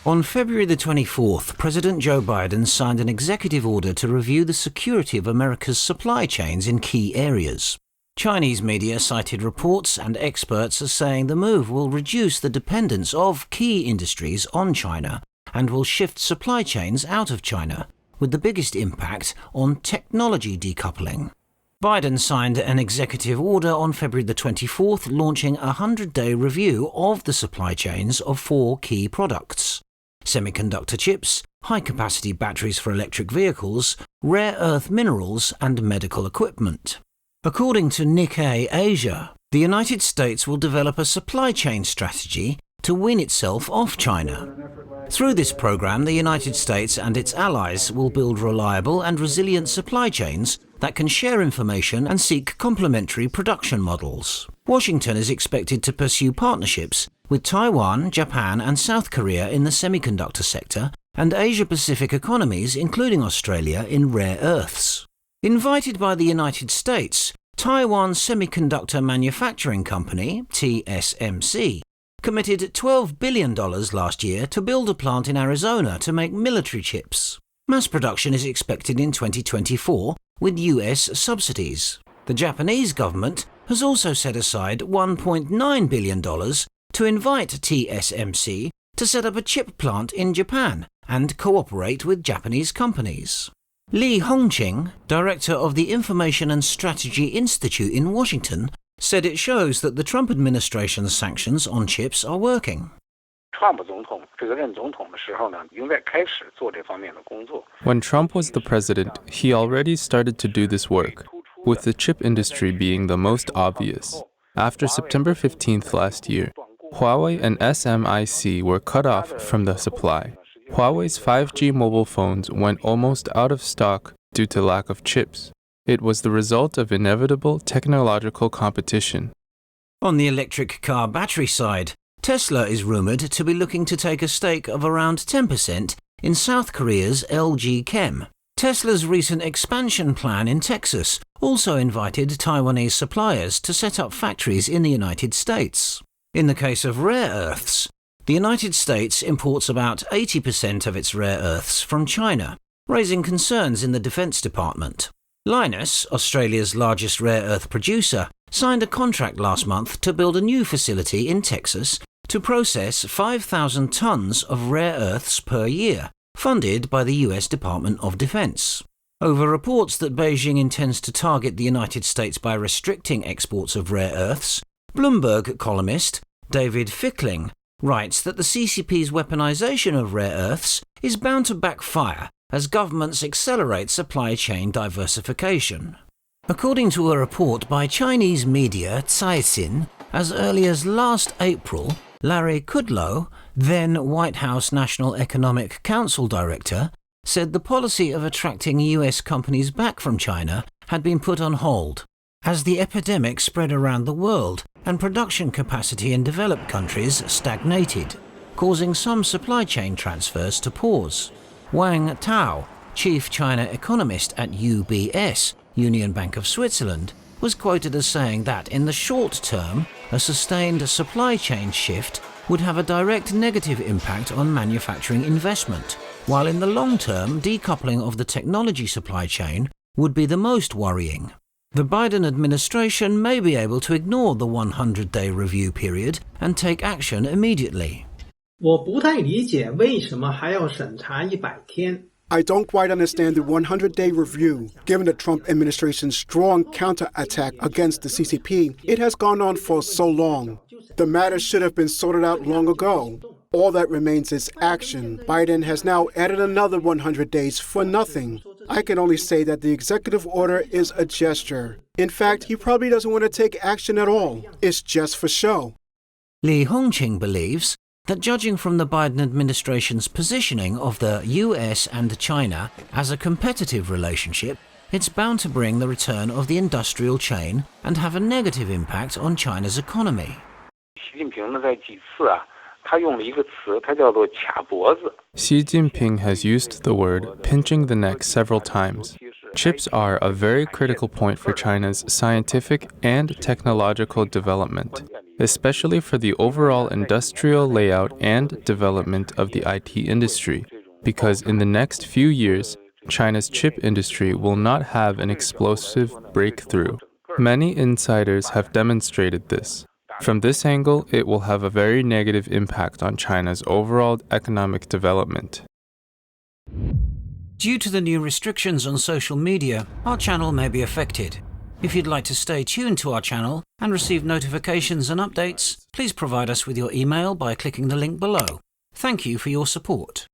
On February the 24th, President Joe Biden signed an executive order to review the security of America's supply chains in key areas. Chinese media cited reports and experts as saying the move will reduce the dependence of key industries on China and will shift supply chains out of China, with the biggest impact on technology decoupling. Biden signed an executive order on February the 24th, launching a 100-day review of the supply chains of 4 key products: semiconductor chips, high-capacity batteries for electric vehicles, rare earth minerals, and medical equipment. According to Nikkei Asia, the United States will develop a supply chain strategy to wean itself off China. Through this program, the United States and its allies will build reliable and resilient supply chains that can share information and seek complementary production models. Washington is expected to pursue partnerships with Taiwan, Japan, and South Korea in the semiconductor sector, and Asia-Pacific economies, including Australia, in rare earths. Invited by the United States, Taiwan Semiconductor Manufacturing Company, TSMC, committed $12 billion last year to build a plant in Arizona to make military chips. Mass production is expected in 2024 with US subsidies. The Japanese government has also set aside $1.9 billion to invite TSMC to set up a chip plant in Japan and cooperate with Japanese companies. Li Hongqing, director of the Information and Strategy Institute in Washington, said it shows that the Trump administration's sanctions on chips are working. When Trump was the president, he already started to do this work, with the chip industry being the most obvious. After September 15th last year, Huawei and SMIC were cut off from the supply. Huawei's 5G mobile phones went almost out of stock due to lack of chips. It was the result of inevitable technological competition. On the electric car battery side, Tesla is rumored to be looking to take a stake of around 10% in South Korea's LG Chem. Tesla's recent expansion plan in Texas also invited Taiwanese suppliers to set up factories in the United States. In the case of rare earths, the United States imports about 80% of its rare earths from China, raising concerns in the Defense Department. Lynas, Australia's largest rare earth producer, signed a contract last month to build a new facility in Texas to process 5,000 tons of rare earths per year, funded by the US Department of Defense. Over reports that Beijing intends to target the United States by restricting exports of rare earths, Bloomberg columnist David Fickling writes that the CCP's weaponization of rare earths is bound to backfire as governments accelerate supply chain diversification. According to a report by Chinese media cited, as early as last April, Larry Kudlow, then White House National Economic Council Director, said the policy of attracting US companies back from China had been put on hold as the epidemic spread around the world and production capacity in developed countries stagnated, causing some supply chain transfers to pause. Wang Tao, chief China economist at UBS, Union Bank of Switzerland, was quoted as saying that in the short term, a sustained supply chain shift would have a direct negative impact on manufacturing investment, while in the long term, decoupling of the technology supply chain would be the most worrying. The Biden administration may be able to ignore the 100-day review period and take action immediately. 我不太理解为什么还要审查100天。 I don't quite understand the 100-day review. Given the Trump administration's strong counterattack against the CCP, it has gone on for so long. The matter should have been sorted out long ago. All that remains is action. Biden has now added another 100 days for nothing. I can only say that the executive order is a gesture. In fact, he probably doesn't want to take action at all. It's just for show. Li Hongqing believes that judging from the Biden administration's positioning of the US and China as a competitive relationship, it's bound to bring the return of the industrial chain and have a negative impact on China's economy. Xi Jinping has used the word pinching the neck several times. Chips are a very critical point for China's scientific and technological development. especially for the overall industrial layout and development of the IT industry, because in the next few years, China's chip industry will not have an explosive breakthrough. Many insiders have demonstrated this. From this angle, it will have a very negative impact on China's overall economic development. Due to the new restrictions on social media, our channel may be affected. If you'd like to stay tuned to our channel and receive notifications and updates, please provide us with your email by clicking the link below. Thank you for your support.